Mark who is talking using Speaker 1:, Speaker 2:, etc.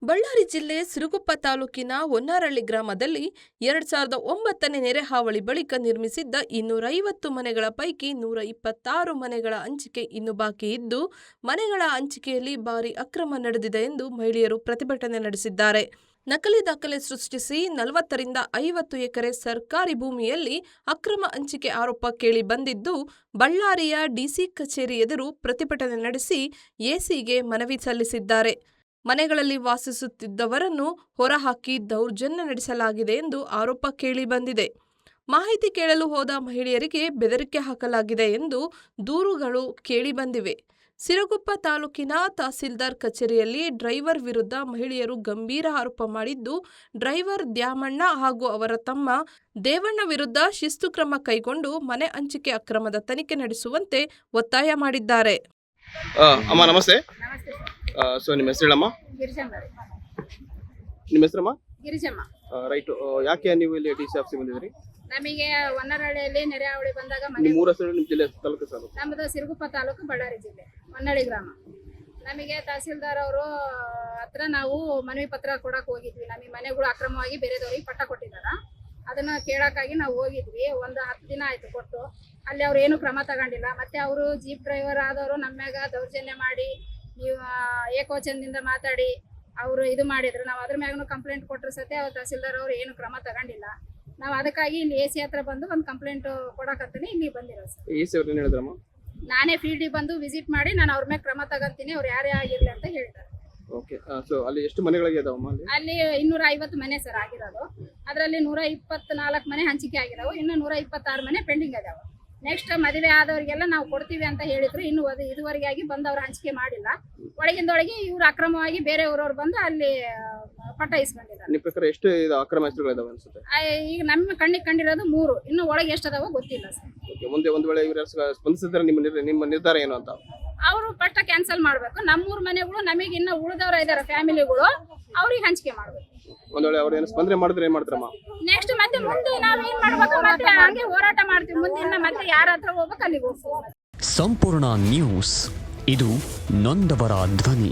Speaker 1: ಬಳ್ಳಾರಿ ಜಿಲ್ಲೆ ಸಿರುಗುಪ್ಪ ತಾಲೂಕಿನ ಹೊನ್ನಾರಳ್ಳಿ ಗ್ರಾಮದಲ್ಲಿ 2009ನೇ ನೆರೆ ಹಾವಳಿ ಬಳಿಕ ನಿರ್ಮಿಸಿದ್ದ 250 ಮನೆಗಳ ಪೈಕಿ 126 ಮನೆಗಳ ಹಂಚಿಕೆ ಇನ್ನು ಬಾಕಿ ಇದ್ದು, ಮನೆಗಳ ಹಂಚಿಕೆಯಲ್ಲಿ ಭಾರೀ ಅಕ್ರಮ ನಡೆದಿದೆ ಎಂದು ಮಹಿಳೆಯರು ಪ್ರತಿಭಟನೆ ನಡೆಸಿದ್ದಾರೆ. ನಕಲಿ ದಾಖಲೆ ಸೃಷ್ಟಿಸಿ 40ರಿಂದ 50 ಎಕರೆ ಸರ್ಕಾರಿ ಭೂಮಿಯಲ್ಲಿ ಅಕ್ರಮ ಹಂಚಿಕೆ ಆರೋಪ ಕೇಳಿ ಬಂದಿದ್ದು, ಬಳ್ಳಾರಿಯ ಡಿಸಿ ಕಚೇರಿ ಎದುರು ಪ್ರತಿಭಟನೆ ನಡೆಸಿ ಎಸಿಗೆ ಮನವಿ ಸಲ್ಲಿಸಿದ್ದಾರೆ. ಮನೆಗಳಲ್ಲಿ ವಾಸಿಸುತ್ತಿದ್ದವರನ್ನು ಹೊರಹಾಕಿ ದೌರ್ಜನ್ಯ ನಡೆಸಲಾಗಿದೆ ಎಂದು ಆರೋಪ ಕೇಳಿಬಂದಿದೆ. ಮಾಹಿತಿ ಕೇಳಲು ಹೋದ ಮಹಿಳೆಯರಿಗೆ ಬೆದರಿಕೆ ಹಾಕಲಾಗಿದೆ ಎಂದು ದೂರುಗಳು ಕೇಳಿಬಂದಿವೆ. ಸಿರುಗುಪ್ಪ ತಾಲೂಕಿನ ತಹಸೀಲ್ದಾರ್ ಕಚೇರಿಯಲ್ಲಿ ಡ್ರೈವರ್ ವಿರುದ್ಧ ಮಹಿಳೆಯರು ಗಂಭೀರ ಆರೋಪ ಮಾಡಿದ್ದು, ಡ್ರೈವರ್ ದ್ಯಾಮಣ್ಣ ಹಾಗೂ ಅವರ ತಮ್ಮ ದೇವಣ್ಣ ವಿರುದ್ಧ ಶಿಸ್ತು ಕ್ರಮ ಕೈಗೊಂಡು ಮನೆ ಹಂಚಿಕೆ ಅಕ್ರಮದ ತನಿಖೆ ನಡೆಸುವಂತೆ ಒತ್ತಾಯ ಮಾಡಿದ್ದಾರೆ.
Speaker 2: ಅಮ್ಮ ನಮಸ್ತೆ. ಸೊ ನಿಮ್ಮ ಹೆಸರಮ್ಮ?
Speaker 3: ಗಿರಿಜಮ್ಮ.
Speaker 2: ನಿಮ್ಮ ಹೆಸರಮ್ಮ?
Speaker 3: ಗಿರಿಜಮ್ಮ.
Speaker 2: ರೈಟ್. ಯಾಕೆ ನೀವು ಇಲ್ಲಿ ಡಿಸಿ ಆಫೀಸಿಗೆ ಬಂದಿದ್ರಿ?
Speaker 3: ನಮಗೆ ಹೊನ್ನಾರಳ್ಳಿಯಲ್ಲಿ ನೆರೆ ಹಾವಳಿ ಬಂದಾಗ
Speaker 2: ನಿಮ್ಮ ಊರ ಹೆಸರು, ನಿಮ್ಮ ಜಿಲ್ಲೆ ತಾಲೂಕು ಸರ್?
Speaker 3: ನಮ್ಮದು ಸಿರುಗುಪ್ಪ ತಾಲೂಕು, ಬಳ್ಳಾರಿ ಜಿಲ್ಲೆ, ಹೊನ್ನಾಳಿ ಗ್ರಾಮ. ನಮಗೆ ತಹಸೀಲ್ದಾರ್ ಅವರು ಹತ್ರ ನಾವು ಮನವಿ ಪತ್ರ ಕೊಡಕ್ಕೆ ಹೋಗಿದ್ವಿ. ನಮಗೆ ಮನೆಗಳು ಅಕ್ರಮವಾಗಿ ಬೇರೆದವ್ರಿಗೆ ಪಟ್ಟ ಕೊಟ್ಟಿದ್ದಾರೆ, ಅದನ್ನ ಕೇಳಕ್ಕಾಗಿ ನಾವು ಹೋಗಿದ್ವಿ. ಒಂದು 10 ದಿನ ಆಯ್ತು ಕೊಟ್ಟು. ಅಲ್ಲಿ ಅವ್ರು ಏನು ಕ್ರಮ ತಗೊಂಡಿಲ್ಲ. ಮತ್ತೆ ಅವರು ಜೀಪ್ ಡ್ರೈವರ್ ಆದವರು ನಮ್ಮ ಮ್ಯಾಗ ದೌರ್ಜನ್ಯ ಮಾಡಿ, ನೀವು ಏಕವಚನದಿಂದ ಮಾತಾಡಿ ಅವರು ಇದು ಮಾಡಿದ್ರು. ನಾವು ಅದ್ರ ಮ್ಯಾಗೂ ಕಂಪ್ಲೇಂಟ್ ಕೊಟ್ಟರು ಸತೆ ಅವ್ರು ತಹಸೀಲ್ದಾರ್ ಅವರು ಏನು ಕ್ರಮ ತಗೊಂಡಿಲ್ಲ. ನಾವು ಅದಕ್ಕಾಗಿ ಇಲ್ಲಿ ಎಸಿ ಹತ್ರ ಬಂದು ಒಂದು ಕಂಪ್ಲೇಂಟ್ ಕೊಡಕತ್ತೀನಿ ಇಲ್ಲಿ ಬಂದಿರೋ ಸರ್.
Speaker 2: ಎಸಿ ಅವ್ರು ಏನು ಹೇಳಿದ್ರಮ್ಮ?
Speaker 3: ನಾನೇ ಫೀಲ್ಡಿಗೆ ಬಂದು ವಿಸಿಟ್ ಮಾಡಿ ನಾನು ಅವ್ರ ಮೇಲೆ ಕ್ರಮ ತಗೊಂತೀನಿ, ಅವ್ರು ಯಾರೇ ಆಗಿರಲಿ ಅಂತ ಹೇಳ್ತಾರೆ.
Speaker 2: ಓಕೆ. ಸೊ ಅಲ್ಲಿ ಎಷ್ಟು ಮನೆಗಳಿದಾವಮ್ಮ?
Speaker 3: ಅಲ್ಲಿ 250 ಮನೆ ಸರ್ ಆಗಿರೋದು. ಅದರಲ್ಲಿ 124 ಮನೆ ಹಂಚಿಕೆ ಆಗಿದಾವೆ, ಇನ್ನು 126 ಮನೆ ಪೆಂಡಿಂಗ್ ಅದಾವೆ. ನೆಕ್ಸ್ಟ್ ಮದುವೆ ಆದವರಿಗೆಲ್ಲ ನಾವು ಕೊಡ್ತೀವಿ ಅಂತ ಹೇಳಿದ್ರು. ಇನ್ನು ಇದುವರೆಗೆ ಆಗಿ ಬಂದವ್ರು ಹಂಚಿಕೆ ಮಾಡಿಲ್ಲ. ಒಳಗಿಂದೊಳಗೆ ಇವ್ರು ಅಕ್ರಮವಾಗಿ ಬೇರೆ ಊರವ್ರು ಬಂದು ಅಲ್ಲಿ ಪಟ್ಟ ಇಸ್ಕೊಂಡಿದ್ದಾರೆ.
Speaker 2: ನಿಮ್ಮ ಪ್ರಕಾರ ಎಷ್ಟು ಅಕ್ರಮ ಹೆಸರುಗಳಿದಾವೆ ಅನ್ಸುತ್ತೆ?
Speaker 3: ಈಗ ನಮ್ಮ ಕಣ್ಣಿಗೆ ಕಂಡಿರೋದು 3, ಇನ್ನು ಒಳಗೆ ಎಷ್ಟದಾವೋ ಗೊತ್ತಿಲ್ಲ ಸರ್.
Speaker 2: ಮುಂದೆ ಒಂದು ವೇಳೆ ಇವರು ಸ್ಪಂದಿಸಿದ್ರೆ ನಿಮ್ಮ ನಿರ್ಧಾರ ಏನು ಅಂತ?
Speaker 3: ಅವರು ಪಟ್ಟ ಕ್ಯಾನ್ಸಲ್ ಮಾಡ್ಬೇಕು. ನಮ್ಮೂರ್ ಮನೆಗಳು ನಮಗೆ ಇನ್ನು ಉಳಿದವ್ರ ಇದಾರೆ ಫ್ಯಾಮಿಲಿಗಳು, ಅವ್ರಿಗೆ ಹಂಚಿಕೆ ಮಾಡ್ಬೇಕು.
Speaker 2: ಒಂದ್ ವೇಳೆ ಅವ್ರು ಏನು ಸ್ಪಂದನೆ ಮಾಡಿದ್ರೆ ಏನ್ ಮಾಡ್ತಾರಮ್ಮ?
Speaker 3: ನೆಕ್ಸ್ಟ್ ಮತ್ತೆ ಮುಂದೆ ನಾವ್ ಏನ್ ಮಾಡ್ಬೇಕು, ಮತ್ತೆ ಹಂಗೆ ಹೋರಾಟ ಮಾಡ್ತೀವಿ. ಮುಂದೆ ಮತ್ತೆ ಯಾರ ಹತ್ರ ಹೋಗ್ಬೇಕು ಅಲ್ಲಿಗೆ ಹೋಗ್ತೀವಿ.
Speaker 4: ಸಂಪೂರ್ಣ ನ್ಯೂಸ್, ಇದು ನೊಂದವರ ಧ್ವನಿ.